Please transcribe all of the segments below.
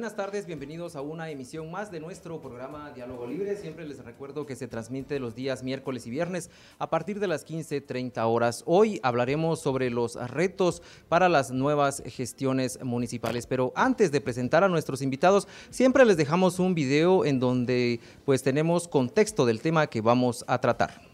Buenas tardes, bienvenidos a una emisión más de nuestro programa Diálogo Libre. Siempre les recuerdo que se transmite los días miércoles y viernes a partir de las 15:30 horas. Hoy hablaremos sobre los retos para las nuevas gestiones municipales, pero antes de presentar a nuestros invitados, siempre les dejamos un video en donde pues tenemos contexto del tema que vamos a tratar.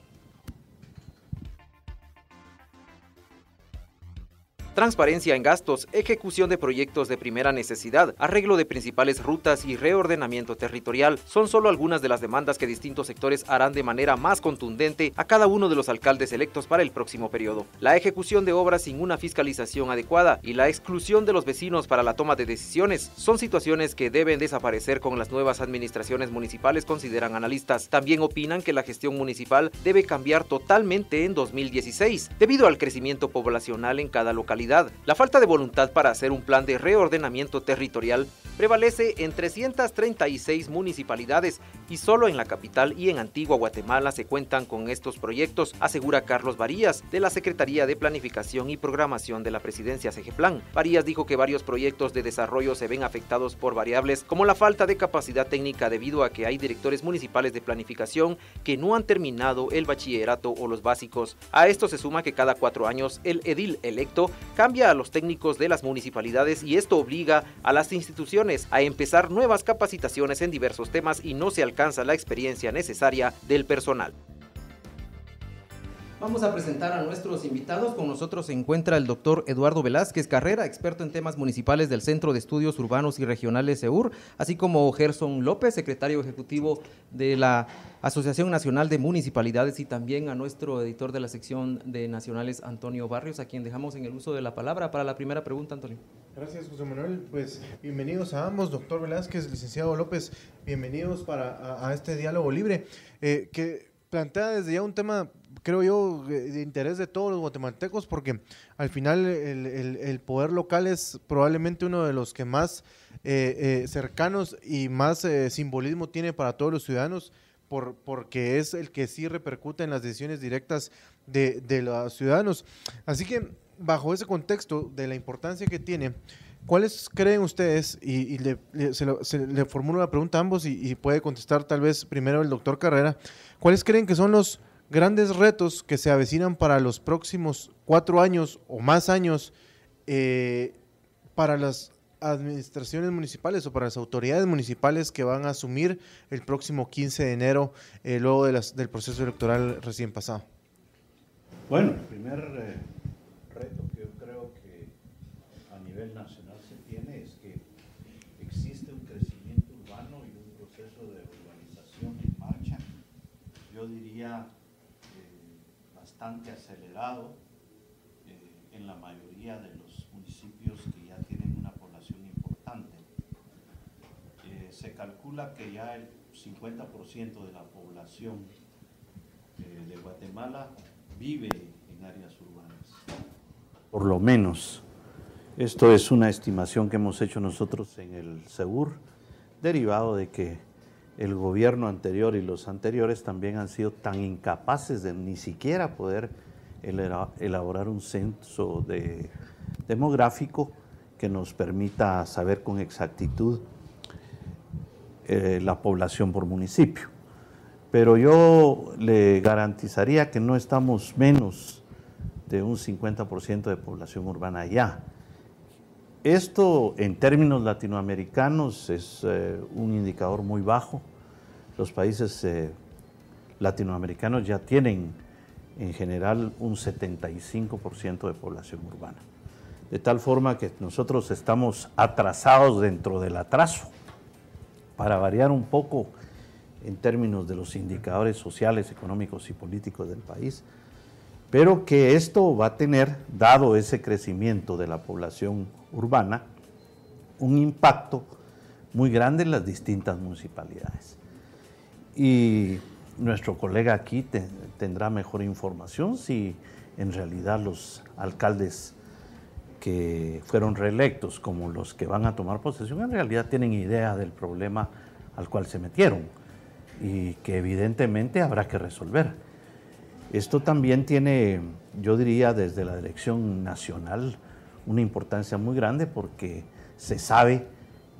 Transparencia en gastos, ejecución de proyectos de primera necesidad, arreglo de principales rutas y reordenamiento territorial son solo algunas de las demandas que distintos sectores harán de manera más contundente a cada uno de los alcaldes electos para el próximo periodo. La ejecución de obras sin una fiscalización adecuada y la exclusión de los vecinos para la toma de decisiones son situaciones que deben desaparecer con las nuevas administraciones municipales, consideran analistas. También opinan que la gestión municipal debe cambiar totalmente en 2016, debido al crecimiento poblacional en cada localidad. La falta de voluntad para hacer un plan de reordenamiento territorial prevalece en 336 municipalidades y solo en la capital y en Antigua Guatemala se cuentan con estos proyectos, asegura Carlos Varías, de la Secretaría de Planificación y Programación de la Presidencia Segeplan. Varías dijo que varios proyectos de desarrollo se ven afectados por variables como la falta de capacidad técnica debido a que hay directores municipales de planificación que no han terminado el bachillerato o los básicos. A esto se suma que cada 4 años el edil electo cambia a los técnicos de las municipalidades y esto obliga a las instituciones a empezar nuevas capacitaciones en diversos temas y no se alcanza la experiencia necesaria del personal. Vamos a presentar a nuestros invitados. Con nosotros se encuentra el doctor Eduardo Velázquez Carrera, experto en temas municipales del Centro de Estudios Urbanos y Regionales CEUR, así como Gerson López, secretario ejecutivo de la Asociación Nacional de Municipalidades, y también a nuestro editor de la sección de nacionales, Antonio Barrios, a quien dejamos en el uso de la palabra para la primera pregunta, Antonio. Gracias, José Manuel. Pues bienvenidos a ambos, doctor Velázquez, licenciado López, bienvenidos a este diálogo libre, que plantea desde ya un tema, creo yo, de interés de todos los guatemaltecos, porque al final el poder local es probablemente uno de los que más cercanos y más simbolismo tiene para todos los ciudadanos, porque es el que sí repercute en las decisiones directas de los ciudadanos. Así que, bajo ese contexto de la importancia que tiene, ¿cuáles creen ustedes, y le formulo la pregunta a ambos y puede contestar tal vez primero el doctor Carrera, ¿cuáles creen que son los grandes retos que se avecinan para los próximos 4 años o más años para las administraciones municipales o para las autoridades municipales que van a asumir el próximo 15 de enero luego del proceso electoral recién pasado? Bueno, el primer reto que yo creo que a nivel nacional se tiene es que existe un crecimiento urbano y un proceso de urbanización en marcha, yo diría bastante acelerado en la mayoría de los municipios que ya tienen una población importante. Se calcula que ya el 50% de la población de Guatemala vive en áreas urbanas. Por lo menos. Esto es una estimación que hemos hecho nosotros en el CEUR, derivado de que el gobierno anterior y los anteriores también han sido tan incapaces de ni siquiera poder elaborar un censo demográfico que nos permita saber con exactitud la población por municipio. Pero yo le garantizaría que no estamos menos de un 50% de población urbana ya. Esto en términos latinoamericanos es un indicador muy bajo. Los países latinoamericanos ya tienen en general un 75% de población urbana. De tal forma que nosotros estamos atrasados dentro del atraso, para variar un poco en términos de los indicadores sociales, económicos y políticos del país, pero que esto va a tener, dado ese crecimiento de la población urbana, un impacto muy grande en las distintas municipalidades. Y nuestro colega aquí tendrá mejor información si en realidad los alcaldes que fueron reelectos como los que van a tomar posesión en realidad tienen idea del problema al cual se metieron y que evidentemente habrá que resolver. Esto también tiene, yo diría, desde la dirección nacional una importancia muy grande porque se sabe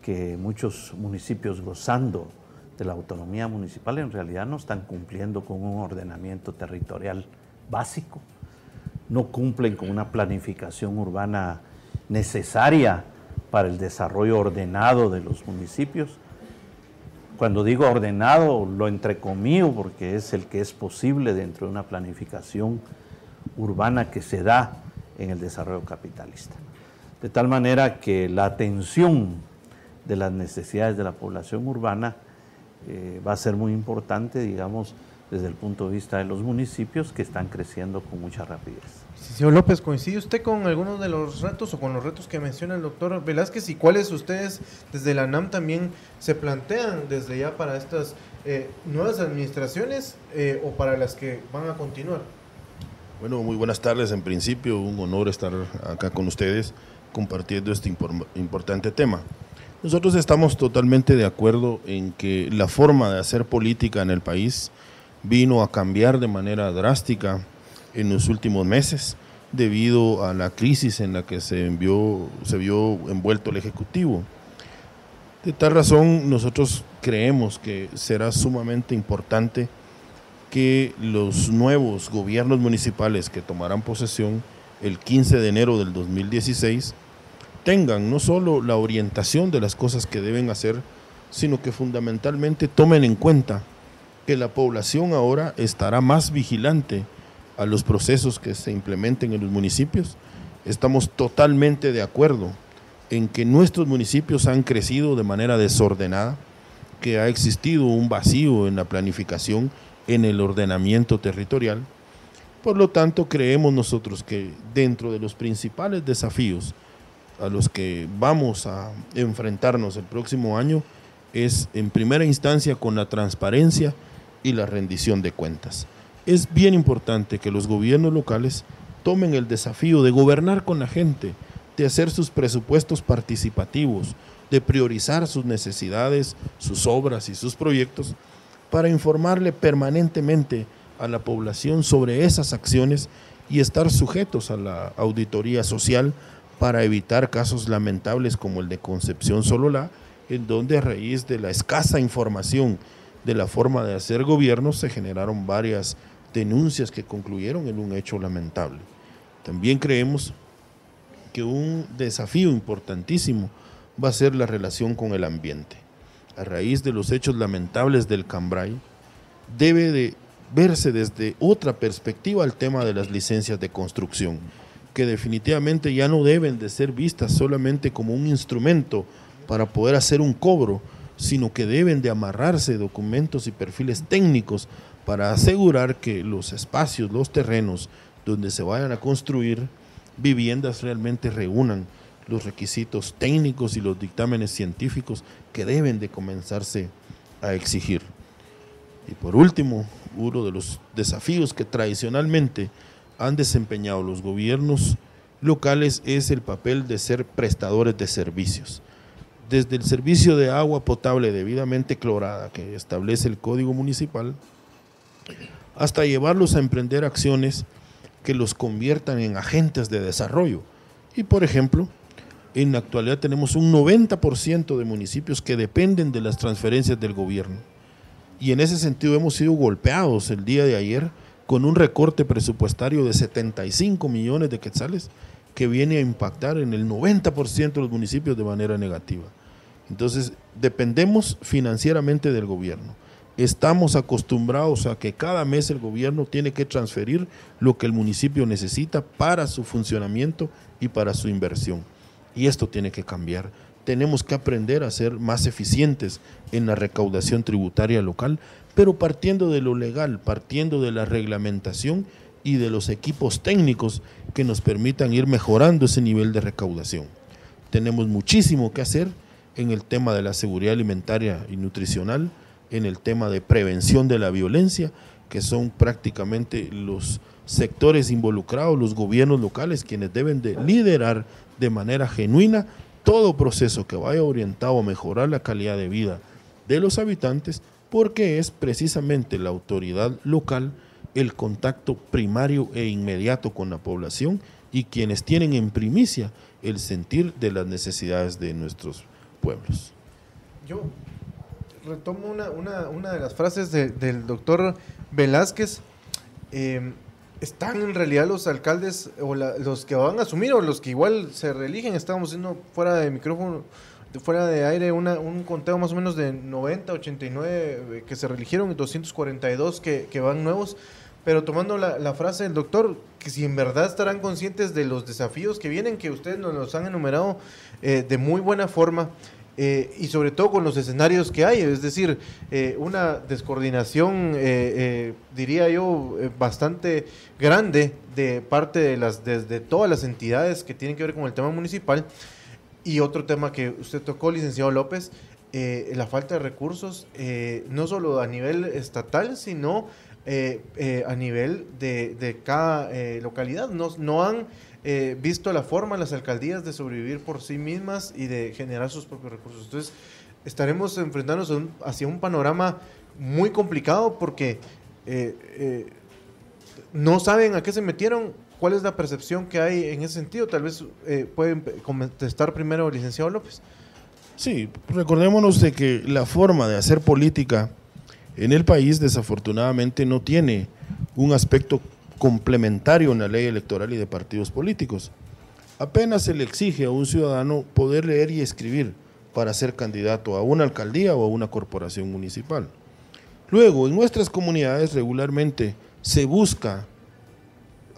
que muchos municipios gozando de la autonomía municipal en realidad no están cumpliendo con un ordenamiento territorial básico, no cumplen con una planificación urbana necesaria para el desarrollo ordenado de los municipios. Cuando digo ordenado, lo entrecomillo porque es el que es posible dentro de una planificación urbana que se da en el desarrollo capitalista. De tal manera que la atención de las necesidades de la población urbana va a ser muy importante, digamos, desde el punto de vista de los municipios que están creciendo con mucha rapidez. Sí, señor López, ¿coincide usted con algunos de los retos o con los retos que menciona el doctor Velázquez? ¿Y cuáles ustedes desde la ANAM también se plantean desde ya para estas nuevas administraciones o para las que van a continuar? Bueno, muy buenas tardes. En principio, un honor estar acá con ustedes compartiendo este importante tema. Nosotros estamos totalmente de acuerdo en que la forma de hacer política en el país vino a cambiar de manera drástica en los últimos meses debido a la crisis en la que se vio envuelto el Ejecutivo. De tal razón, nosotros creemos que será sumamente importante que los nuevos gobiernos municipales que tomarán posesión el 15 de enero del 2016 tengan no solo la orientación de las cosas que deben hacer, sino que fundamentalmente tomen en cuenta que la población ahora estará más vigilante a los procesos que se implementen en los municipios. Estamos totalmente de acuerdo en que nuestros municipios han crecido de manera desordenada, que ha existido un vacío en la planificación, en el ordenamiento territorial. Por lo tanto, creemos nosotros que dentro de los principales desafíos a los que vamos a enfrentarnos el próximo año es en primera instancia con la transparencia y la rendición de cuentas. Es bien importante que los gobiernos locales tomen el desafío de gobernar con la gente, de hacer sus presupuestos participativos, de priorizar sus necesidades, sus obras y sus proyectos para informarle permanentemente a la población sobre esas acciones y estar sujetos a la auditoría social para evitar casos lamentables como el de Concepción Sololá, en donde a raíz de la escasa información de la forma de hacer gobierno se generaron varias denuncias que concluyeron en un hecho lamentable. También creemos que un desafío importantísimo va a ser la relación con el ambiente. A raíz de los hechos lamentables del Cambray, debe de verse desde otra perspectiva el tema de las licencias de construcción, que definitivamente ya no deben de ser vistas solamente como un instrumento para poder hacer un cobro, sino que deben de amarrarse documentos y perfiles técnicos para asegurar que los espacios, los terrenos donde se vayan a construir viviendas realmente reúnan los requisitos técnicos y los dictámenes científicos que deben de comenzarse a exigir. Y por último, uno de los desafíos que tradicionalmente han desempeñado los gobiernos locales es el papel de ser prestadores de servicios. Desde el servicio de agua potable debidamente clorada que establece el Código Municipal, hasta llevarlos a emprender acciones que los conviertan en agentes de desarrollo. Y por ejemplo, en la actualidad tenemos un 90% de municipios que dependen de las transferencias del gobierno. Y en ese sentido hemos sido golpeados el día de ayer con un recorte presupuestario de 75 millones de quetzales que viene a impactar en el 90% de los municipios de manera negativa. Entonces, dependemos financieramente del gobierno. Estamos acostumbrados a que cada mes el gobierno tiene que transferir lo que el municipio necesita para su funcionamiento y para su inversión. Y esto tiene que cambiar. Tenemos que aprender a ser más eficientes en la recaudación tributaria local, pero partiendo de lo legal, partiendo de la reglamentación y de los equipos técnicos que nos permitan ir mejorando ese nivel de recaudación. Tenemos muchísimo que hacer en el tema de la seguridad alimentaria y nutricional, en el tema de prevención de la violencia, que son prácticamente los sectores involucrados, los gobiernos locales, quienes deben de liderar de manera genuina todo proceso que vaya orientado a mejorar la calidad de vida de los habitantes, porque es precisamente la autoridad local el contacto primario e inmediato con la población y quienes tienen en primicia el sentir de las necesidades de nuestros pueblos. Yo retomo una de las frases del doctor Velázquez. ¿Están en realidad los alcaldes o los que van a asumir o los que igual se reeligen? Estábamos haciendo fuera de micrófono, fuera de aire, un conteo más o menos de 90, 89 que se reeligieron y 242 que van nuevos. Pero tomando la frase del doctor, que si en verdad estarán conscientes de los desafíos que vienen, que ustedes nos los han enumerado de muy buena forma, y sobre todo con los escenarios que hay, es decir, una descoordinación, diría yo, bastante grande de parte de todas las entidades que tienen que ver con el tema municipal. Y otro tema que usted tocó, licenciado López, la falta de recursos, no solo a nivel estatal, sino a nivel de cada localidad. No han visto la forma las alcaldías de sobrevivir por sí mismas y de generar sus propios recursos. Entonces, estaremos enfrentándonos hacia un panorama muy complicado porque no saben a qué se metieron. ¿Cuál es la percepción que hay en ese sentido? Tal vez pueden contestar primero el licenciado López. Sí, recordémonos de que la forma de hacer política en el país desafortunadamente no tiene un aspecto complementario en la ley electoral y de partidos políticos. Apenas se le exige a un ciudadano poder leer y escribir para ser candidato a una alcaldía o a una corporación municipal. Luego, en nuestras comunidades regularmente se busca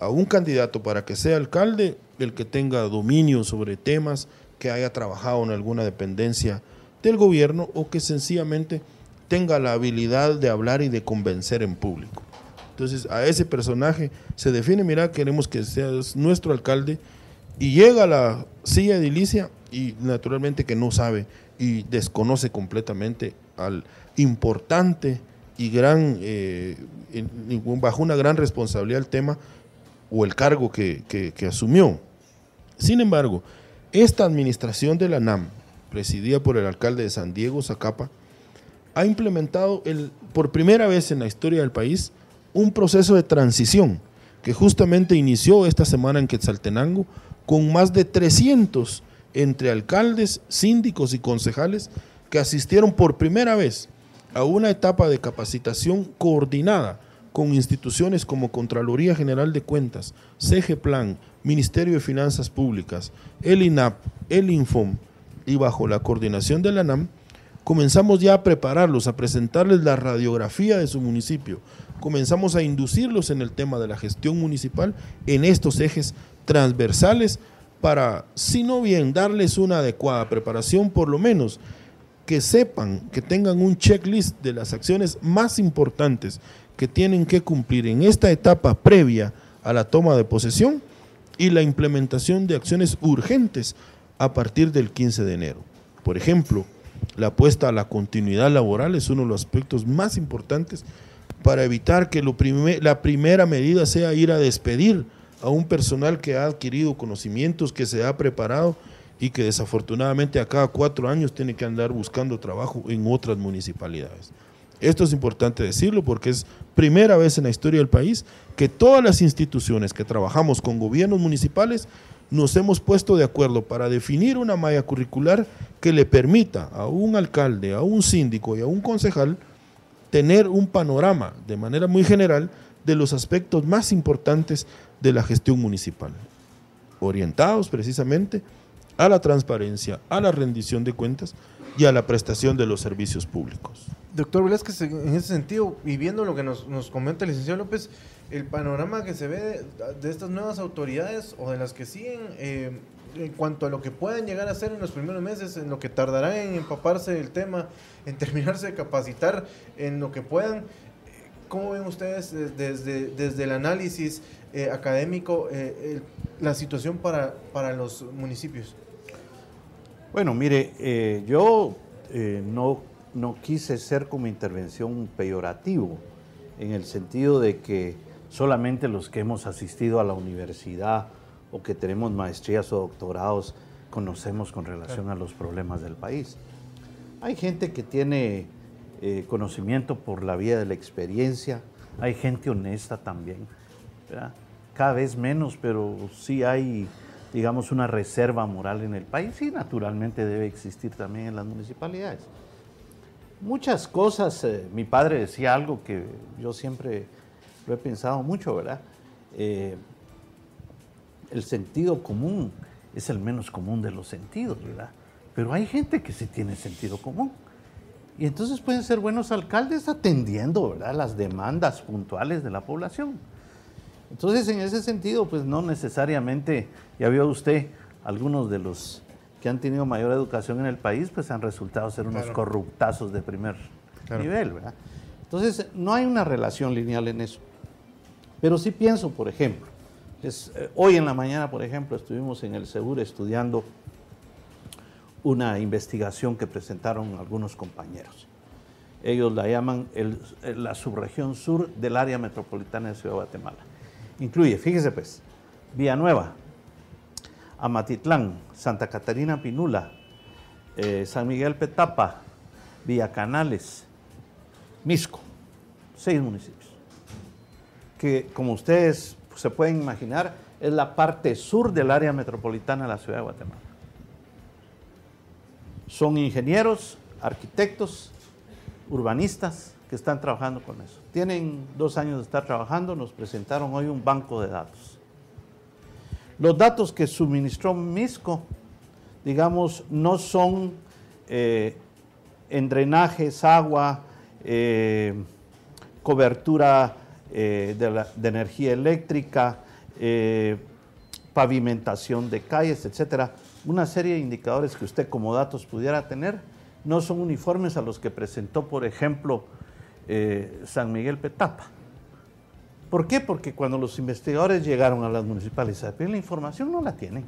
a un candidato para que sea alcalde, el que tenga dominio sobre temas, que haya trabajado en alguna dependencia del gobierno o que sencillamente tenga la habilidad de hablar y de convencer en público. Entonces a ese personaje se define, mira, queremos que seas nuestro alcalde, y llega a la silla edilicia y naturalmente que no sabe y desconoce completamente al importante y gran, bajo una gran responsabilidad el tema o el cargo que asumió. Sin embargo, esta administración de la NAM, presidida por el alcalde de San Diego, Zacapa, ha implementado por primera vez en la historia del país un proceso de transición que justamente inició esta semana en Quetzaltenango con más de 300 entre alcaldes, síndicos y concejales que asistieron por primera vez a una etapa de capacitación coordinada con instituciones como Contraloría General de Cuentas, CGPLAN, Ministerio de Finanzas Públicas, el INAP, el INFOM, y bajo la coordinación de la NAM, comenzamos ya a prepararlos, a presentarles la radiografía de su municipio, comenzamos a inducirlos en el tema de la gestión municipal en estos ejes transversales para, si no bien darles una adecuada preparación, por lo menos que sepan, que tengan un checklist de las acciones más importantes que tienen que cumplir en esta etapa previa a la toma de posesión y la implementación de acciones urgentes a partir del 15 de enero. Por ejemplo, la apuesta a la continuidad laboral es uno de los aspectos más importantes para evitar que la primera medida sea ir a despedir a un personal que ha adquirido conocimientos, que se ha preparado y que desafortunadamente a cada 4 años tiene que andar buscando trabajo en otras municipalidades. Esto es importante decirlo porque es primera vez en la historia del país que todas las instituciones que trabajamos con gobiernos municipales nos hemos puesto de acuerdo para definir una malla curricular que le permita a un alcalde, a un síndico y a un concejal tener un panorama de manera muy general de los aspectos más importantes de la gestión municipal, orientados precisamente a la transparencia, a la rendición de cuentas y a la prestación de los servicios públicos. Doctor Velázquez, en ese sentido, y viendo lo que nos comenta el licenciado López, el panorama que se ve de estas nuevas autoridades o de las que siguen, en cuanto a lo que puedan llegar a hacer en los primeros meses, en lo que tardarán en empaparse del tema, en terminarse de capacitar, en lo que puedan, ¿cómo ven ustedes desde el análisis académico la situación para los municipios? Bueno, mire, yo no quise ser como intervención peyorativo, en el sentido de que solamente los que hemos asistido a la universidad o que tenemos maestrías o doctorados conocemos con relación a los problemas del país. Hay gente que tiene conocimiento por la vía de la experiencia, hay gente honesta también, ¿verdad? Cada vez menos, pero sí hay, digamos, una reserva moral en el país y naturalmente debe existir también en las municipalidades. Muchas cosas. Mi padre decía algo que yo siempre lo he pensado mucho, ¿verdad? El sentido común es el menos común de los sentidos, ¿verdad? Pero hay gente que sí tiene sentido común. Y entonces pueden ser buenos alcaldes atendiendo, ¿verdad?, las demandas puntuales de la población. Entonces, en ese sentido, pues no necesariamente, ya vio usted, algunos de los que han tenido mayor educación en el país, pues han resultado ser unos corruptazos de primer nivel, ¿verdad? Entonces, no hay una relación lineal en eso. Pero sí pienso, por ejemplo, hoy en la mañana, por ejemplo, estuvimos en el Segura estudiando una investigación que presentaron algunos compañeros. Ellos la llaman la subregión sur del área metropolitana de Ciudad de Guatemala. Incluye, fíjese pues, Villanueva, Amatitlán, Santa Catarina Pinula, San Miguel Petapa, Villa Canales, Misco, 6 municipios, que como ustedes se pueden imaginar, es la parte sur del área metropolitana de la Ciudad de Guatemala. Son ingenieros, arquitectos, urbanistas que están trabajando con eso. Tienen 2 años de estar trabajando, nos presentaron hoy un banco de datos. Los datos que suministró Misco, digamos, no son en drenajes, agua, cobertura de energía eléctrica, pavimentación de calles, etcétera. Una serie de indicadores que usted como datos pudiera tener no son uniformes a los que presentó, por ejemplo, San Miguel Petapa. ¿Por qué? Porque cuando los investigadores llegaron a las municipales a pedir la información, no la tienen.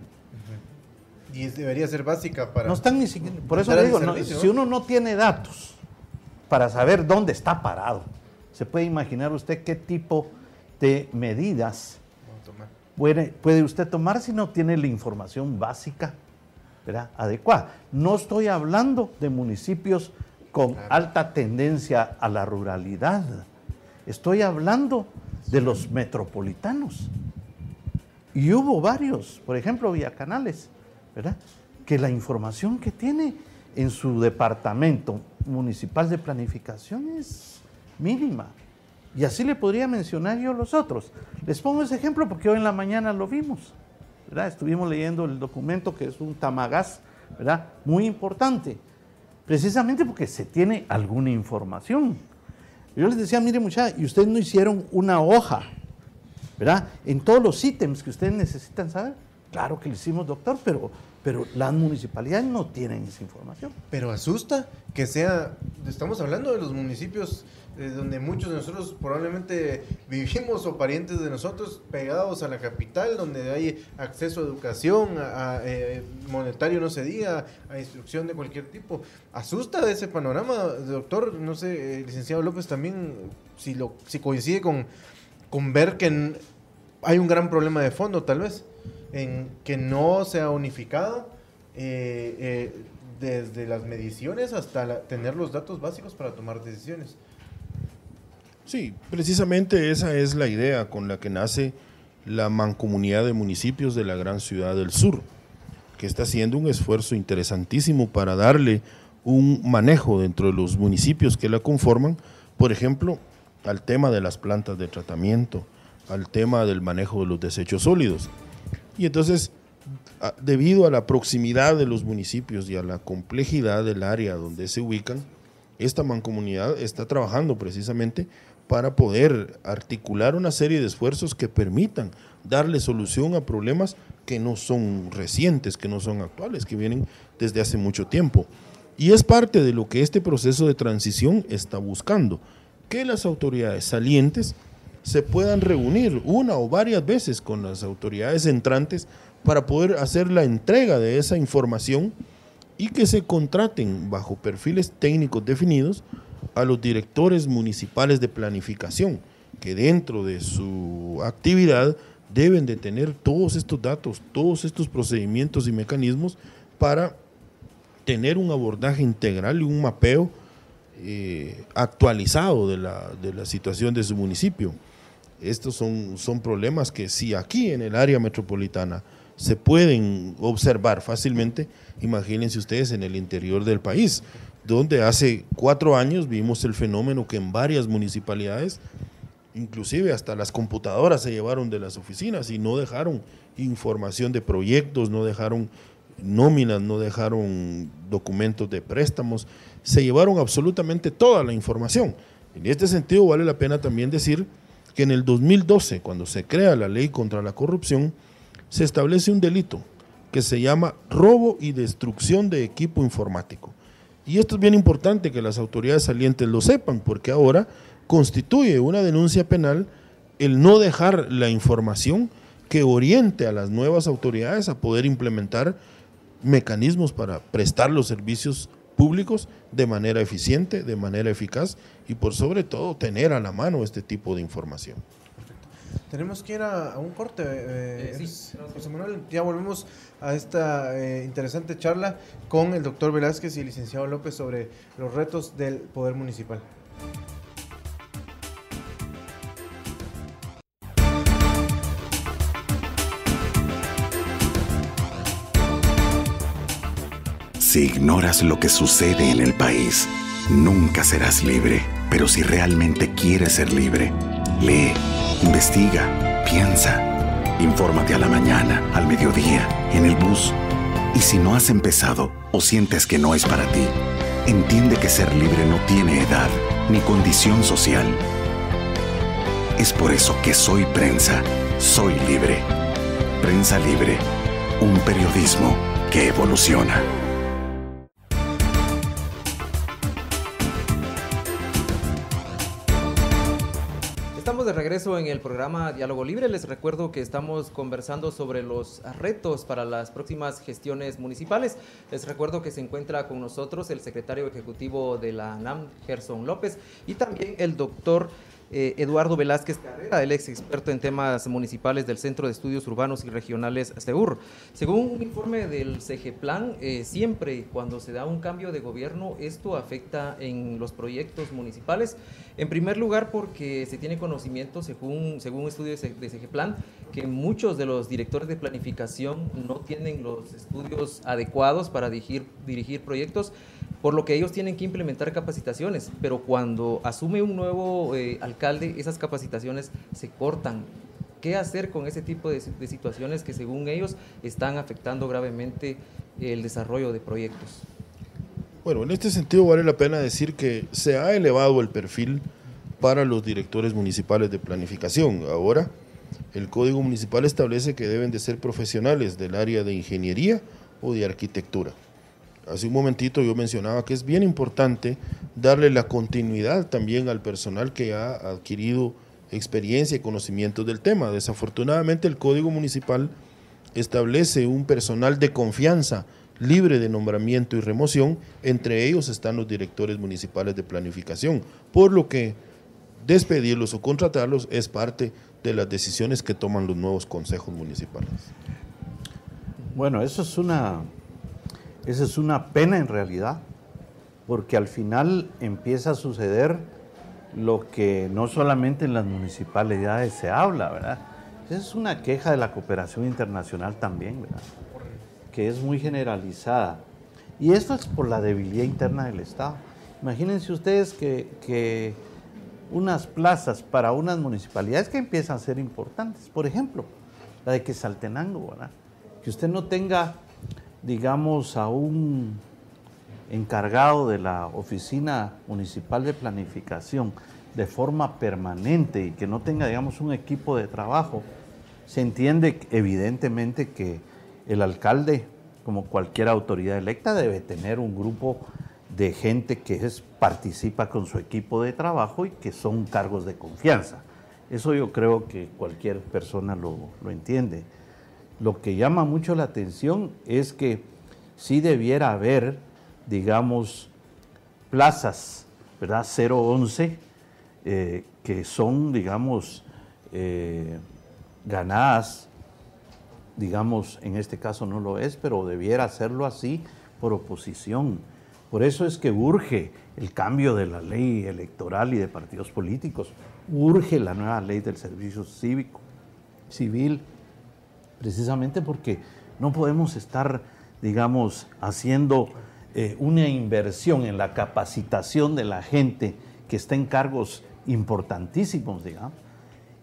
Y debería ser básica para... No están ni siquiera... Por eso le digo, si uno no tiene datos para saber dónde está parado, se puede imaginar usted qué tipo de medidas puede usted tomar si no tiene la información básica, ¿verdad?, adecuada. No estoy hablando de municipios con alta tendencia a la ruralidad. Estoy hablando de los metropolitanos. Y hubo varios, por ejemplo, Villa Canales, ¿verdad?, que la información que tiene en su departamento municipal de planificación es mínima. Y así le podría mencionar yo los otros. Les pongo ese ejemplo porque hoy en la mañana lo vimos, ¿verdad? Estuvimos leyendo el documento que es un tamagás, ¿verdad?, muy importante, precisamente porque se tiene alguna información. Yo les decía, mire muchachos, y ustedes no hicieron una hoja, ¿verdad?, en todos los ítems que ustedes necesitan saber. Claro que lo hicimos, doctor, pero las municipalidades no tienen esa información. Pero asusta que sea, estamos hablando de los municipios donde muchos de nosotros probablemente vivimos o parientes de nosotros pegados a la capital, donde hay acceso a educación, a monetario no se diga, a instrucción de cualquier tipo. Asusta ese panorama, doctor, no sé, licenciado López, también si coincide con ver que hay un gran problema de fondo tal vez, en que no se ha unificado desde las mediciones hasta tener los datos básicos para tomar decisiones. Sí, precisamente esa es la idea con la que nace la Mancomunidad de Municipios de la Gran Ciudad del Sur, que está haciendo un esfuerzo interesantísimo para darle un manejo dentro de los municipios que la conforman, por ejemplo, al tema de las plantas de tratamiento, al tema del manejo de los desechos sólidos. Y entonces, debido a la proximidad de los municipios y a la complejidad del área donde se ubican, esta mancomunidad está trabajando precisamente para poder articular una serie de esfuerzos que permitan darle solución a problemas que no son recientes, que no son actuales, que vienen desde hace mucho tiempo. Y es parte de lo que este proceso de transición está buscando, que las autoridades salientes se puedan reunir una o varias veces con las autoridades entrantes para poder hacer la entrega de esa información y que se contraten bajo perfiles técnicos definidos a los directores municipales de planificación, que dentro de su actividad deben de tener todos estos datos, todos estos procedimientos y mecanismos para tener un abordaje integral y un mapeo actualizado de la situación de su municipio. Estos son problemas que si aquí en el área metropolitana se pueden observar fácilmente, imagínense ustedes en el interior del país, donde hace 4 años vimos el fenómeno que en varias municipalidades, inclusive hasta las computadoras se llevaron de las oficinas y no dejaron información de proyectos, no dejaron nóminas, no dejaron documentos de préstamos, se llevaron absolutamente toda la información. En este sentido vale la pena también decir que en el 2012, cuando se crea la ley contra la corrupción, se establece un delito que se llama robo y destrucción de equipo informático. Y esto es bien importante que las autoridades salientes lo sepan, porque ahora constituye una denuncia penal el no dejar la información que oriente a las nuevas autoridades a poder implementar mecanismos para prestar los servicios públicos de manera eficiente, de manera eficaz y por sobre todo tener a la mano este tipo de información. Tenemos que ir a un corte. Sí. José Manuel, ya volvemos a esta interesante charla con el doctor Velázquez y el licenciado López sobre los retos del poder municipal. Si ignoras lo que sucede en el país, nunca serás libre. Pero si realmente quieres ser libre, lee, investiga, piensa. Infórmate a la mañana, al mediodía, en el bus. Y si no has empezado o sientes que no es para ti, entiende que ser libre no tiene edad ni condición social. Es por eso que Soy Prensa, soy libre. Prensa Libre, un periodismo que evoluciona. Estamos de regreso en el programa Diálogo Libre. Les recuerdo que estamos conversando sobre los retos para las próximas gestiones municipales. Les recuerdo que se encuentra con nosotros el secretario ejecutivo de la ANAM, Gerson López, y también el doctor Eduardo Velázquez Carrera, el ex experto en temas municipales del Centro de Estudios Urbanos y Regionales CEUR. Según un informe del CEGEPLAN, siempre cuando se da un cambio de gobierno, esto afecta en los proyectos municipales. En primer lugar, porque se tiene conocimiento, según estudios de CEGEPLAN, que muchos de los directores de planificación no tienen los estudios adecuados para dirigir proyectos, por lo que ellos tienen que implementar capacitaciones, pero cuando asume un nuevo alcalde, esas capacitaciones se cortan. ¿Qué hacer con ese tipo de situaciones que según ellos están afectando gravemente el desarrollo de proyectos? Bueno, en este sentido vale la pena decir que se ha elevado el perfil para los directores municipales de planificación. Ahora, el Código Municipal establece que deben de ser profesionales del área de ingeniería o de arquitectura. Hace un momentito yo mencionaba que es bien importante darle la continuidad también al personal que ha adquirido experiencia y conocimientos del tema. Desafortunadamente el Código Municipal establece un personal de confianza libre de nombramiento y remoción, entre ellos están los directores municipales de planificación, por lo que despedirlos o contratarlos es parte de las decisiones que toman los nuevos consejos municipales. Bueno, eso es una pena en realidad, porque al final empieza a suceder lo que no solamente en las municipalidades se habla, ¿verdad? Es una queja de la cooperación internacional también, ¿verdad? Que es muy generalizada. Y esto es por la debilidad interna del Estado. Imagínense ustedes que unas plazas para unas municipalidades que empiezan a ser importantes, por ejemplo, la de Quetzaltenango, ¿verdad? Que usted no tenga, digamos, a un encargado de la Oficina Municipal de Planificación de forma permanente y que no tenga, digamos, un equipo de trabajo, se entiende evidentemente que el alcalde, como cualquier autoridad electa, debe tener un grupo de gente que participa con su equipo de trabajo y que son cargos de confianza. Eso yo creo que cualquier persona lo entiende. Lo que llama mucho la atención es que sí debiera haber, digamos, plazas, ¿verdad? 011, que son, digamos, ganadas, digamos, en este caso no lo es, pero debiera hacerlo así por oposición. Por eso es que urge el cambio de la ley electoral y de partidos políticos, urge la nueva ley del servicio civil, precisamente porque no podemos estar, digamos, haciendo una inversión en la capacitación de la gente que está en cargos importantísimos, digamos,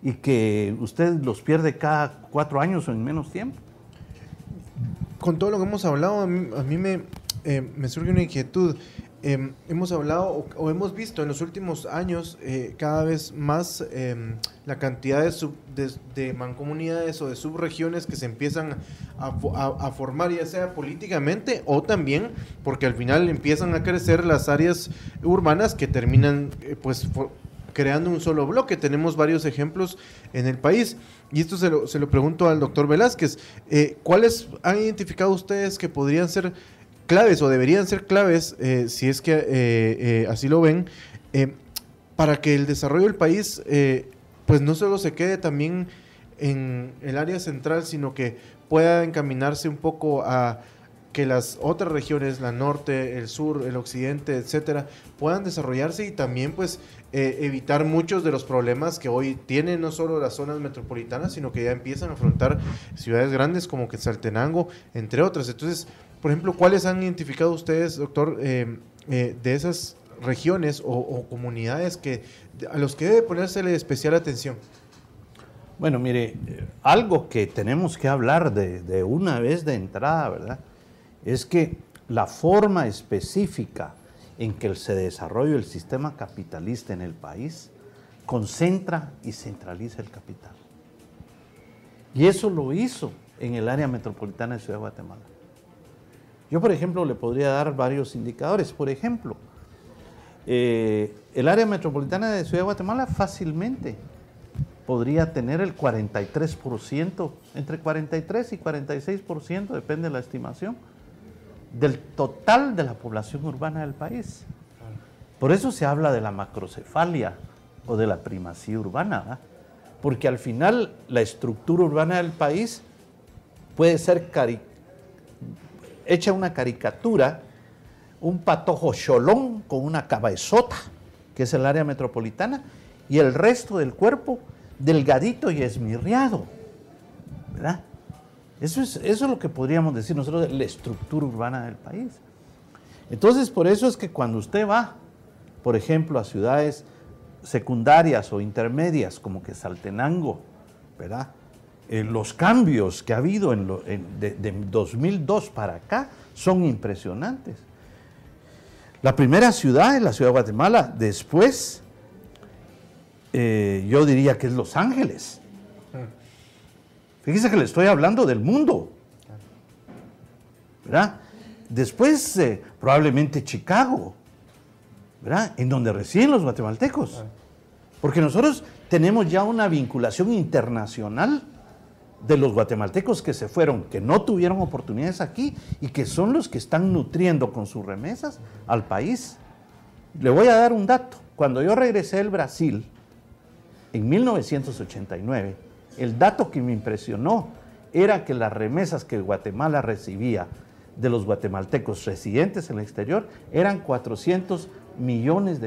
y que usted los pierde cada 4 años o en menos tiempo. Con todo lo que hemos hablado, a mí me surge una inquietud. Hemos hablado o hemos visto en los últimos años cada vez más la cantidad de mancomunidades o de subregiones que se empiezan a formar, ya sea políticamente o también porque al final empiezan a crecer las áreas urbanas que terminan creando un solo bloque. Tenemos varios ejemplos en el país. Y esto se lo pregunto al doctor Velázquez. ¿Cuáles han identificado ustedes que podrían ser claves o deberían ser claves, si es que así lo ven, para que el desarrollo del país pues no solo se quede también en el área central, sino que pueda encaminarse un poco a que las otras regiones, la norte, el sur, el occidente, etcétera, puedan desarrollarse y también pues evitar muchos de los problemas que hoy tienen no solo las zonas metropolitanas, sino que ya empiezan a afrontar ciudades grandes como Quetzaltenango, entre otras. Entonces, por ejemplo, ¿cuáles han identificado ustedes, doctor, de esas regiones o comunidades a los que debe ponérsele especial atención? Bueno, mire, algo que tenemos que hablar de una vez de entrada, ¿verdad?, es que la forma específica en que se desarrolla el sistema capitalista en el país concentra y centraliza el capital. Y eso lo hizo en el área metropolitana de Ciudad de Guatemala. Yo, por ejemplo, le podría dar varios indicadores. Por ejemplo, el área metropolitana de Ciudad de Guatemala fácilmente podría tener el 43%, entre 43 y 46%, depende de la estimación, del total de la población urbana del país. Por eso se habla de la macrocefalia o de la primacía urbana, ¿verdad? Porque al final la estructura urbana del país puede ser hecha una caricatura, un patojo cholón con una cabezota, que es el área metropolitana, y el resto del cuerpo delgadito y esmirriado, ¿verdad? Eso es lo que podríamos decir nosotros de la estructura urbana del país. Entonces, por eso es que cuando usted va, por ejemplo, a ciudades secundarias o intermedias como Quetzaltenango, ¿verdad?, los cambios que ha habido de 2002 para acá son impresionantes. La primera ciudad es la Ciudad de Guatemala, después yo diría que es Los Ángeles. Fíjese que le estoy hablando del mundo, ¿verdad? Después probablemente Chicago, ¿verdad?, en donde residen los guatemaltecos. Porque nosotros tenemos ya una vinculación internacional de los guatemaltecos que se fueron, que no tuvieron oportunidades aquí y que son los que están nutriendo con sus remesas al país. Le voy a dar un dato. Cuando yo regresé del Brasil, en 1989, el dato que me impresionó era que las remesas que Guatemala recibía de los guatemaltecos residentes en el exterior eran $400 millones.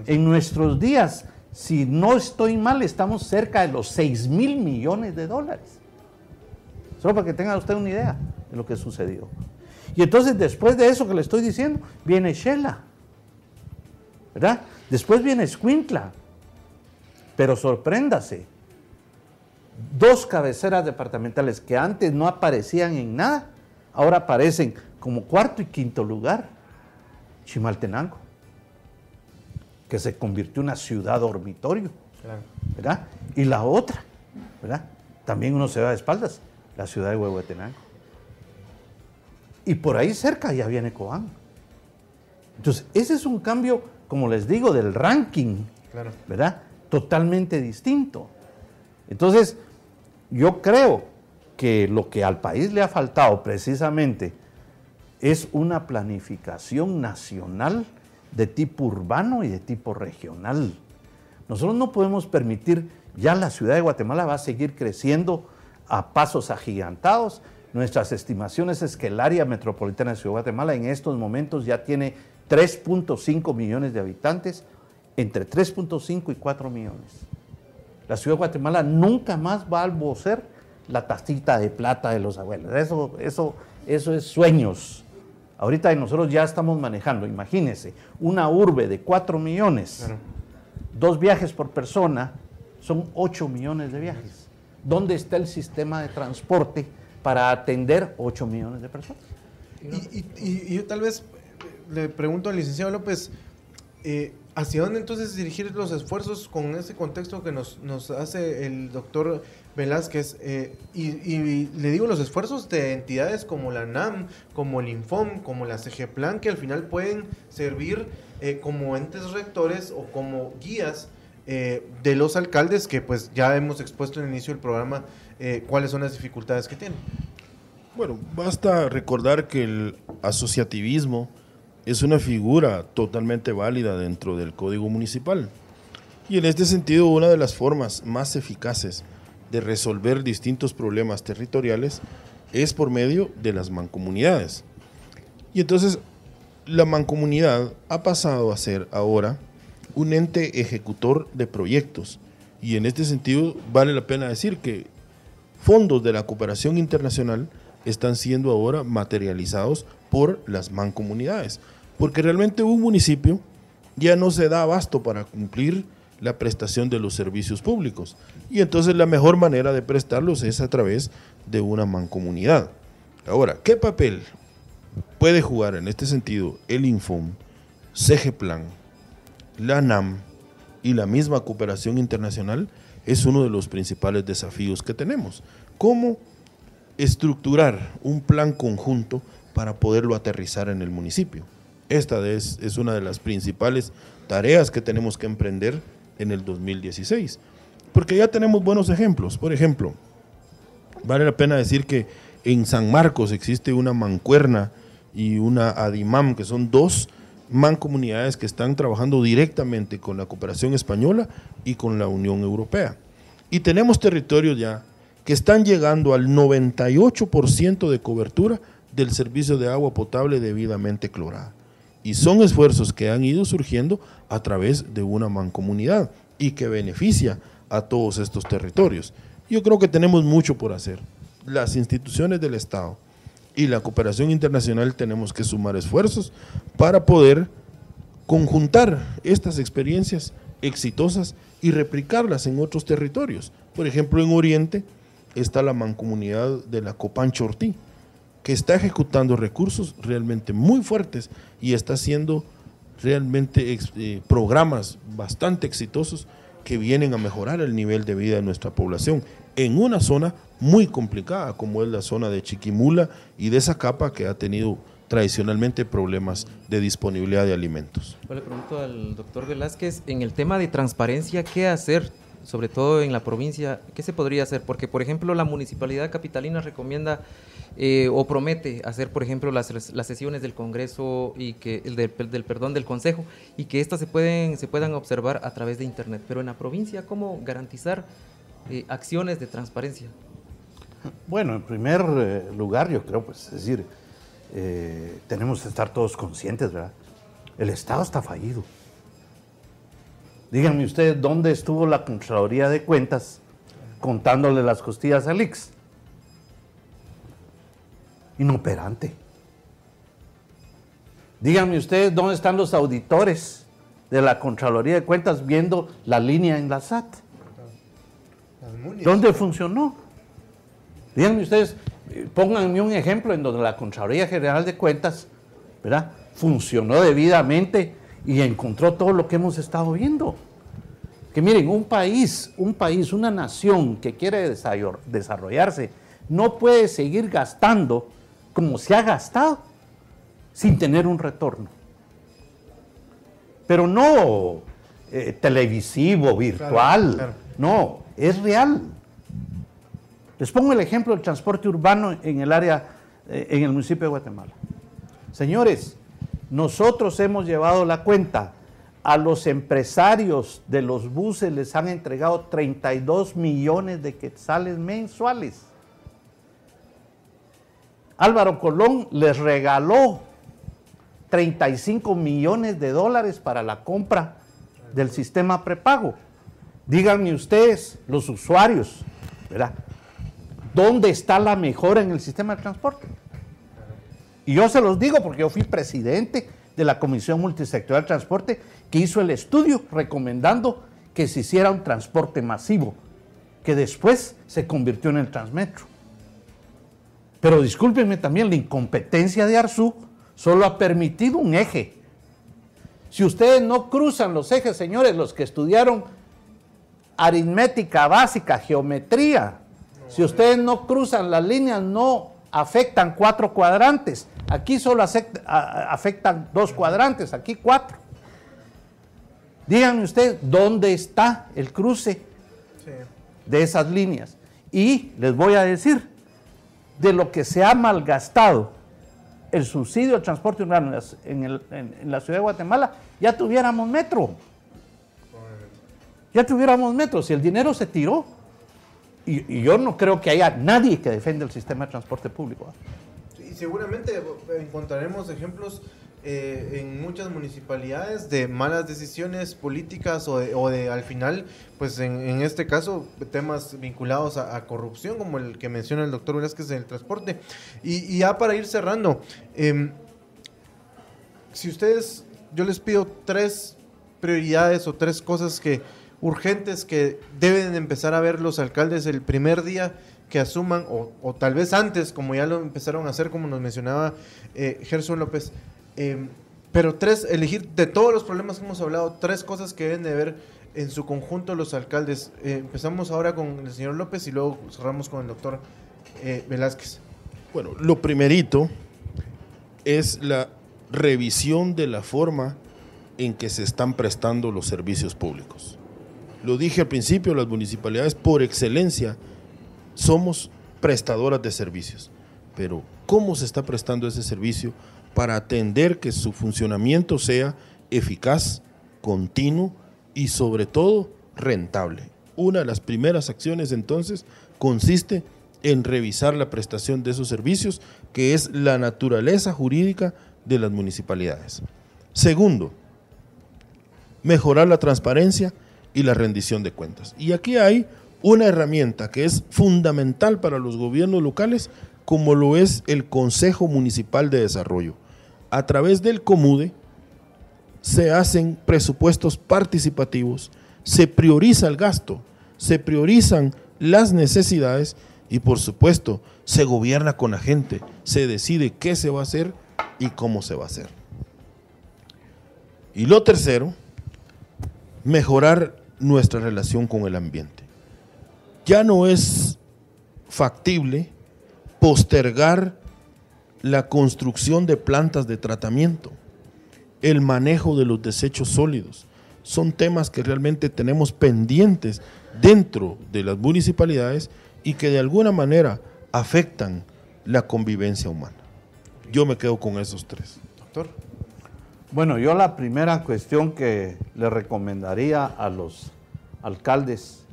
En nuestros días, si no estoy mal, estamos cerca de los $6,000 millones. Solo para que tenga usted una idea de lo que sucedió. Y entonces, después de eso que le estoy diciendo, viene Xela, ¿verdad? Después viene Escuintla. Pero sorpréndase, 2 cabeceras departamentales que antes no aparecían en nada, ahora aparecen como 4º y 5º lugar. Chimaltenango, que se convirtió en una ciudad dormitorio, ¿verdad? Y la otra, ¿verdad?, también uno se va de espaldas, la ciudad de Huehuetenango. Y por ahí cerca ya viene Cobán. Entonces, ese es un cambio, como les digo, del ranking, ¿verdad?, totalmente distinto. Entonces, yo creo que lo que al país le ha faltado precisamente es una planificación nacional de tipo urbano y de tipo regional. Nosotros no podemos permitir, ya la ciudad de Guatemala va a seguir creciendo a pasos agigantados. Nuestras estimaciones es que el área metropolitana de Ciudad de Guatemala en estos momentos ya tiene 3.5 millones de habitantes, entre 3.5 y 4 millones. La Ciudad de Guatemala nunca más va a albocer la tacita de plata de los abuelos. Eso es sueños. Ahorita nosotros ya estamos manejando, imagínense, una urbe de 4 millones, claro. 2 viajes por persona, son 8 millones de viajes. ¿Dónde está el sistema de transporte para atender 8 millones de personas? Y yo tal vez le pregunto al licenciado López, ¿hacia dónde entonces dirigir los esfuerzos con ese contexto que nos hace el doctor Velázquez? Y le digo, los esfuerzos de entidades como la NAM, como el Infom, como la CGPLAN, que al final pueden servir como entes rectores o como guías de los alcaldes, que pues ya hemos expuesto en el inicio del programa cuáles son las dificultades que tienen. Bueno, basta recordar que el asociativismo es una figura totalmente válida dentro del Código Municipal. Y en este sentido, una de las formas más eficaces de resolver distintos problemas territoriales es por medio de las mancomunidades. Y entonces, la mancomunidad ha pasado a ser ahora un ente ejecutor de proyectos. Y en este sentido, vale la pena decir que fondos de la cooperación internacional están siendo ahora materializados por las mancomunidades, porque realmente un municipio ya no se da abasto para cumplir la prestación de los servicios públicos, y entonces la mejor manera de prestarlos es a través de una mancomunidad. Ahora, ¿qué papel puede jugar en este sentido el Infom, CGPLAN, la NAM y la misma cooperación internacional? Es uno de los principales desafíos que tenemos. ¿Cómo estructurar un plan conjunto para poderlo aterrizar en el municipio? Esta es una de las principales tareas que tenemos que emprender en el 2016, porque ya tenemos buenos ejemplos. Por ejemplo, vale la pena decir que en San Marcos existe una mancuerna y una ADIMAM, que son 2 mancomunidades que están trabajando directamente con la cooperación española y con la Unión Europea. Y tenemos territorios ya que están llegando al 98% de cobertura del servicio de agua potable debidamente clorada. Y son esfuerzos que han ido surgiendo a través de una mancomunidad y que beneficia a todos estos territorios. Yo creo que tenemos mucho por hacer. Las instituciones del Estado y la cooperación internacional tenemos que sumar esfuerzos para poder conjuntar estas experiencias exitosas y replicarlas en otros territorios. Por ejemplo, en Oriente está la mancomunidad de la Copancho Ortí, que está ejecutando recursos realmente muy fuertes y está haciendo realmente programas bastante exitosos que vienen a mejorar el nivel de vida de nuestra población en una zona muy complicada como es la zona de Chiquimula y de Zacapa, que ha tenido tradicionalmente problemas de disponibilidad de alimentos. Yo le pregunto al doctor Velázquez, en el tema de transparencia, ¿qué hacer? Sobre todo en la provincia, ¿qué se podría hacer? Porque, por ejemplo, la municipalidad capitalina recomienda o promete hacer, por ejemplo, las sesiones del Congreso y que del Consejo, y que estas se puedan observar a través de Internet. Pero en la provincia, ¿cómo garantizar acciones de transparencia? Bueno, en primer lugar, yo creo, pues, es decir, tenemos que estar todos conscientes, ¿verdad? El Estado está fallido. Díganme ustedes, ¿dónde estuvo la Contraloría de Cuentas contándole las costillas al IX? Inoperante. Díganme ustedes, ¿dónde están los auditores de la Contraloría de Cuentas viendo la línea en la SAT? ¿Dónde funcionó? Díganme ustedes, pónganme un ejemplo en donde la Contraloría General de Cuentas, ¿verdad?, funcionó debidamente y encontró todo lo que hemos estado viendo. Que miren, un país, una nación que quiere desarrollarse, no puede seguir gastando como se ha gastado sin tener un retorno. Pero no televisivo, virtual, claro. No, es real. Les pongo el ejemplo del transporte urbano en el área, en el municipio de Guatemala. Señores, nosotros hemos llevado la cuenta. A los empresarios de los buses les han entregado 32 millones de quetzales mensuales. Álvaro Colón les regaló 35 millones de dólares para la compra del sistema prepago. Díganme ustedes, los usuarios, ¿verdad?, ¿Dónde está la mejora en el sistema de transporte? Y yo se los digo porque yo fui presidente de la Comisión Multisectorial de Transporte que hizo el estudio recomendando que se hiciera un transporte masivo, que después se convirtió en el Transmetro. Pero discúlpenme también, la incompetencia de Arzú solo ha permitido un eje. Si ustedes no cruzan los ejes, señores, los que estudiaron aritmética básica, geometría, si ustedes no cruzan las líneas, no afectan 4 cuadrantes. Aquí solo afectan 2 cuadrantes, aquí 4. Díganme ustedes, ¿dónde está el cruce de esas líneas? Y les voy a decir, de lo que se ha malgastado el subsidio al transporte urbano en la ciudad de Guatemala, ya tuviéramos metro. Ya tuviéramos metro, si el dinero se tiró. Y yo no creo que haya nadie que defienda el sistema de transporte público. Sí, seguramente encontraremos ejemplos en muchas municipalidades de malas decisiones políticas o de al final, pues en este caso, temas vinculados a corrupción, como el que menciona el doctor Velázquez en el transporte. Y ya para ir cerrando, si ustedes, yo les pido 3 prioridades o 3 cosas urgentes que deben empezar a ver los alcaldes el primer día que asuman, o tal vez antes, como ya lo empezaron a hacer, como nos mencionaba Gerson López. Pero elegir de todos los problemas que hemos hablado, 3 cosas que deben de ver en su conjunto los alcaldes. Empezamos ahora con el señor López y luego cerramos con el doctor Velázquez. Bueno, lo primerito es la revisión de la forma en que se están prestando los servicios públicos. Lo dije al principio, las municipalidades por excelencia somos prestadoras de servicios, pero ¿cómo se está prestando ese servicio para atender que su funcionamiento sea eficaz, continuo y sobre todo rentable? Una de las primeras acciones entonces consiste en revisar la prestación de esos servicios, que es la naturaleza jurídica de las municipalidades. Segundo, mejorar la transparencia y la rendición de cuentas. Y aquí hay una herramienta que es fundamental para los gobiernos locales, como lo es el Consejo Municipal de Desarrollo. A través del COMUDE se hacen presupuestos participativos, se prioriza el gasto, se priorizan las necesidades y por supuesto se gobierna con la gente, se decide qué se va a hacer y cómo se va a hacer. Y lo tercero, mejorar nuestra relación con el ambiente. Ya no es factible postergar la construcción de plantas de tratamiento, el manejo de los desechos sólidos. Son temas que realmente tenemos pendientes dentro de las municipalidades y que de alguna manera afectan la convivencia humana. Yo me quedo con esos 3. Doctor. Bueno, yo la primera cuestión que le recomendaría a los alcaldes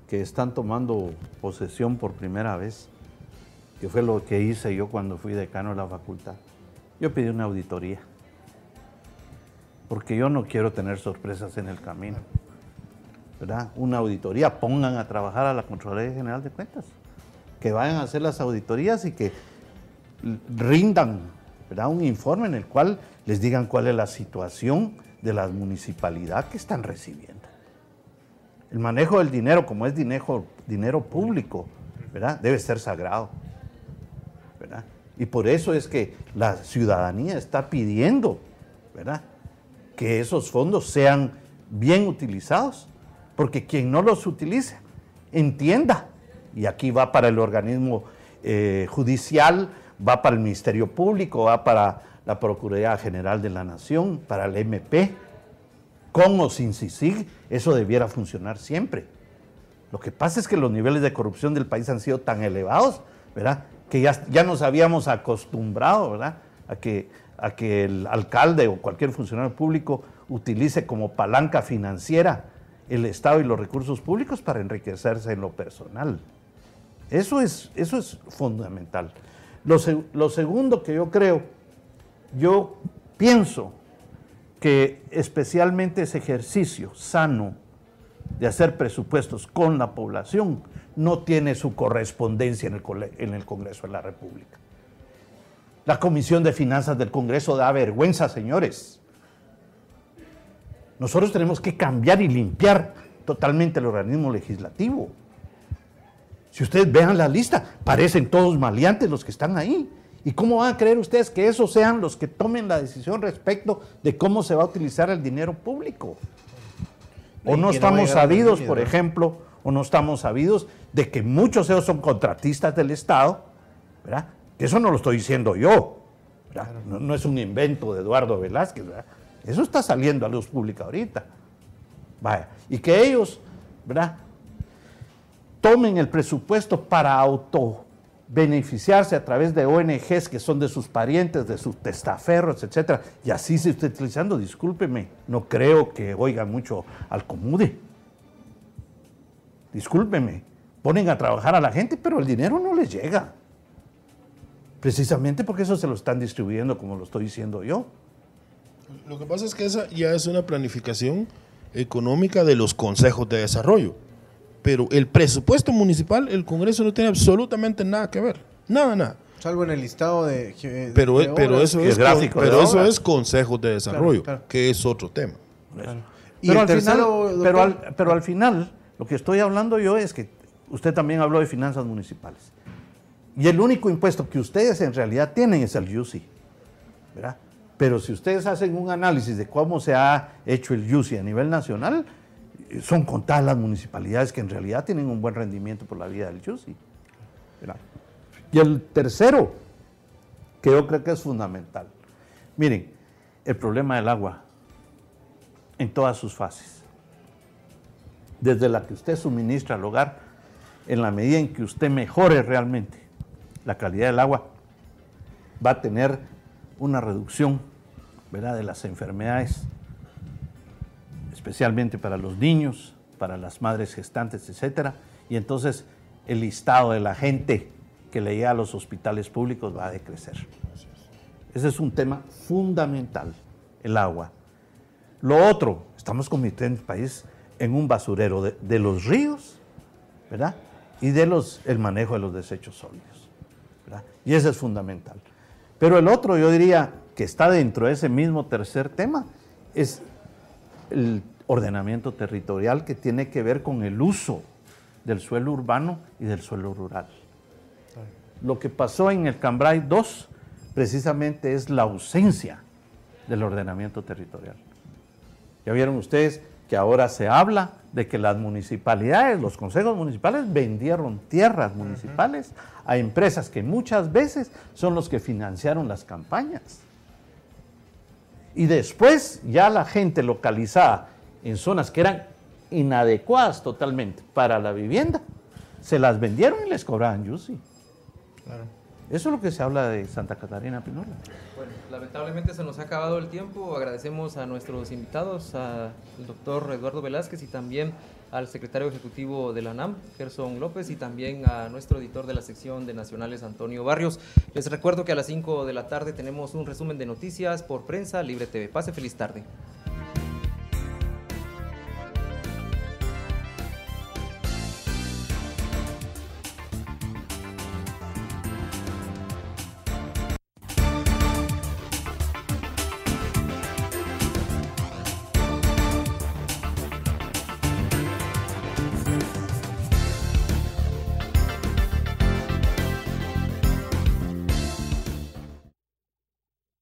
que están tomando posesión por primera vez, que fue lo que hice yo cuando fui decano de la facultad, yo pedí una auditoría, porque yo no quiero tener sorpresas en el camino, ¿verdad? Una auditoría, pongan a trabajar a la Contraloría General de Cuentas, que vayan a hacer las auditorías y que rindan, ¿verdad?, un informe en el cual les digan cuál es la situación de las municipalidades que están recibiendo. El manejo del dinero, como es dinero público, ¿verdad?, debe ser sagrado, ¿verdad? Y por eso es que la ciudadanía está pidiendo, ¿verdad?, que esos fondos sean bien utilizados, porque quien no los utilice, entienda, y aquí va para el organismo judicial, va para el Ministerio Público, va para la Procuraduría General de la Nación, para el MP, con o sin CICIG, eso debiera funcionar siempre. Lo que pasa es que los niveles de corrupción del país han sido tan elevados, ¿verdad?, que ya nos habíamos acostumbrado, ¿verdad?, a que el alcalde o cualquier funcionario público utilice como palanca financiera el Estado y los recursos públicos para enriquecerse en lo personal. Eso es fundamental. Lo segundo que yo pienso que especialmente ese ejercicio sano de hacer presupuestos con la población no tiene su correspondencia en el Congreso de la República. La Comisión de Finanzas del Congreso da vergüenza, señores. Nosotros tenemos que cambiar y limpiar totalmente el organismo legislativo. Si ustedes vean la lista, parecen todos maleantes los que están ahí. ¿Y cómo van a creer ustedes que esos sean los que tomen la decisión respecto de cómo se va a utilizar el dinero público? O no estamos sabidos, por ejemplo, o no estamos sabidos de que muchos de ellos son contratistas del Estado, ¿verdad? Que eso no lo estoy diciendo yo, ¿verdad? No es un invento de Eduardo Velázquez, ¿verdad? Eso está saliendo a luz pública ahorita. Vaya, y que ellos, ¿verdad?, tomen el presupuesto para autobeneficiarse a través de ONGs que son de sus parientes, de sus testaferros, etcétera, y así se está utilizando. Discúlpeme, no creo que oigan mucho al Comude. Discúlpeme, ponen a trabajar a la gente, pero el dinero no les llega. Precisamente porque eso se lo están distribuyendo como lo estoy diciendo yo. Lo que pasa es que esa ya es una planificación económica de los consejos de desarrollo. Pero el presupuesto municipal, el Congreso no tiene absolutamente nada que ver. Nada. Salvo en el listado pero eso es gráfico, pero eso es consejos de desarrollo, claro. que es otro tema. Claro. Pero al final, lo que estoy hablando yo es que usted también habló de finanzas municipales. Y el único impuesto que ustedes en realidad tienen es el YUSI, ¿verdad? Pero si ustedes hacen un análisis de cómo se ha hecho el YUSI a nivel nacional, son contadas las municipalidades que en realidad tienen un buen rendimiento por la vía del YUSI, ¿verdad? Y el tercero, que yo creo que es fundamental. Miren, el problema del agua en todas sus fases. Desde la que usted suministra al hogar, en la medida en que usted mejore realmente la calidad del agua, va a tener una reducción, ¿verdad?, de las enfermedades, especialmente para los niños, para las madres gestantes, etcétera. Y entonces el listado de la gente que le llega a los hospitales públicos va a decrecer. Ese es un tema fundamental, el agua. Lo otro, estamos convirtiendo el país en un basurero de los ríos, ¿verdad?, y el manejo de los desechos sólidos, ¿verdad? Y ese es fundamental. Pero el otro, yo diría, que está dentro de ese mismo tercer tema, es el ordenamiento territorial, que tiene que ver con el uso del suelo urbano y del suelo rural. Lo que pasó en el Cambrai 2 precisamente es la ausencia del ordenamiento territorial. Ya vieron ustedes que ahora se habla de que las municipalidades, los consejos municipales vendieron tierras municipales a empresas que muchas veces son los que financiaron las campañas. Y después ya la gente localizada en zonas que eran inadecuadas totalmente para la vivienda, se las vendieron y les cobraban YUSI. Claro. Eso es lo que se habla de Santa Catarina Pinola. Bueno, lamentablemente se nos ha acabado el tiempo. Agradecemos a nuestros invitados, al doctor Eduardo Velázquez y también al secretario ejecutivo de la ANAM, Gerson López, y también a nuestro editor de la sección de Nacionales, Antonio Barrios. Les recuerdo que a las 5 de la tarde tenemos un resumen de noticias por Prensa Libre TV. Pase feliz tarde.